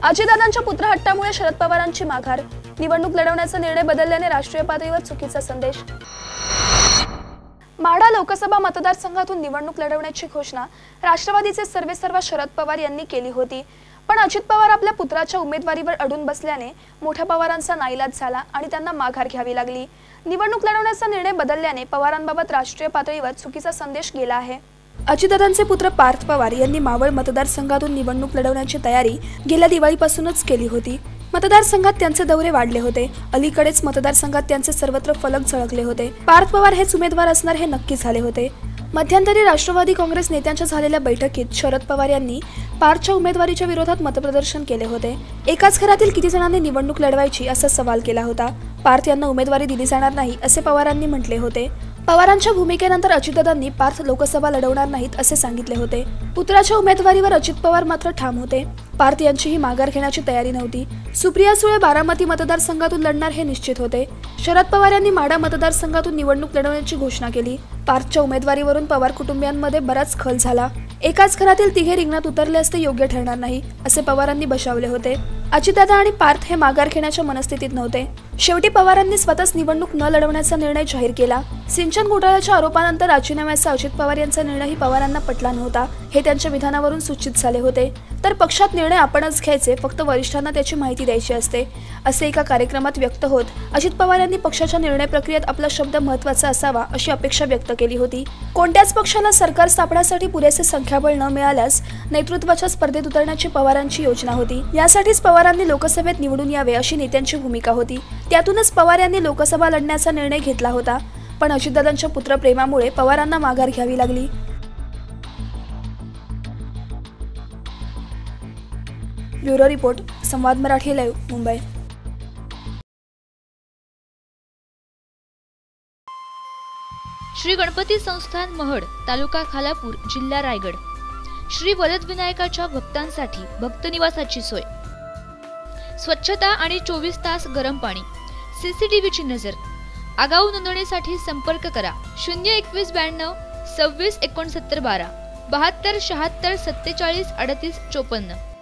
अजितदादांच्या पुत्रहट्टामुळे शरद पवारांची माघार, निवडणूक लढवण्याचा निर्णय बदलल्याने राष्ट्रीय पातळीवर चुकीचा संदेश। माढा लोकसभा मतदारसंघातून निवडणूक लढवण्याची घोषणा राष्ट्रवादीचे सर्वेसर्वा शरद पवार यांनी केली होती, पण अजित पवार आपल्या पुत्राच्या उमेदवारीवर अडून बसल्याने मोठ्या पवारांचा नाईलाज झाला आणि त्यांना माघार घ्यावी लागली। निवडणूक लढवण्याचा निर्णय बदलल्याने पवारांबाबत राष्ट्रीय पातळीवर चुकीचा संदेश गेला आहे। अजितदादांचे पुत्र पार्थ पवार यांनी मावळ मतदारसंघातून निवडणूक लढवण्याची तयारी गेल्या दिवाळीपासूनच केली होती। मतदारसंघात त्यांचे दौरे वाढले होते। अलीकडेच मतदारसंघात त्यांचे सर्वत्र फलक झळकले होते। पार्थ पवार हेच उमेदवार असणार हे नक्की झाले होते। मध्यंतरी राष्ट्रवादी काँग्रेस नेत्यांच्या झालेल्या बैठकीत शरद पवार यांनी पार्थच्या उमेदवारीच्या विरोधात मतप्रदर्शन केले होते। एकाच घरातील किती जणांनी निवडणूक लढवायची असा सवाल केला होता। पार्थ यांना उमेदवारी दिली जाणार नाही असे पवारांनी म्हटले होते। पवारांच्या भूमिकेनंतर अजितदादांनी पार्थ लोकसभा लढवणार नाहीत असे सांगितले होते। पुत्राच्या उमेदवारीवर अजित पवार मात्र ठाम होते। पार्थ यांचीही माघार घेण्याची तयारी नव्हती। सुप्रिया सुळे बारामती मतदारसंघातून लढणार हे निश्चित होते। शरद पवार यांनी माढा मतदारसंघातून निवडणूक लढवण्याची घोषणा केली। पार्थच्या उमेदवारीवरून पवार कुटुंबियांमध्ये बराच खल झाला। एकाच घरातील तिघे रिंगणात उतरले असते योग्य ठरणार नाही असे पवारांनी बजावले होते। अजितदादा आणि पार्थ हे माघार घेण्याच्या मनस्थितीत नव्हते। शेवटी पवारांनी स्वतःच निवडणूक न लढवण्याचा निर्णय जाहीर केला। सिंचन घोटाळ्याच्या आरोपानंतर राजीनाम्याचा अजित पवार यांचा निर्णयही पवारांना पटला नव्हता हे त्यांच्या विधानावरून सूचित झाले होते। तर पक्षात निर्णय आपणच घ्यायचे, फक्त वरिष्ठांना त्याची माहिती द्यायची असते असे एका कार्यक्रमात व्यक्त होत अजित पवार यांनी पक्षाच्या निर्णय प्रक्रियेत आपला शब्द महत्त्वाचा असावा अशी अपेक्षा व्यक्त केली होती। कोणत्याच पक्षाला सरकार स्थापण्यासाठी पुरेसे संख्याबळ न मिळाल्यास नेतृत्वाच्या स्पर्धेत उतरण्याची पवारांची योजना होती। यासाठीच पवारांनी लोकसभेत निवडून यावे अशी नेत्यांची भूमिका होती। त्यातूनच पवार यांनी लोकसभा लढण्याचा निर्णय घेतला होता, पण अजितदादांच्या पुत्रप्रेमामुळे पवारांना माघार घ्यावी लागली। ब्युरो रिपोर्ट, संवाद मराठी लाईव्ह, मुंबई। श्री गणपती संस्थान महड, तालुका खालापूर, जिल्हा रायगड। श्री वरदविनायकाच्या भक्तांसाठी भक्त निवासाची सोय, स्वच्छता आणि 24 तास गरम पाणी, सीसीटीव्हीची नजर। आगाऊ नोंदणीसाठी संपर्क करा 021 92 26 69 12 72 76 47 38 54।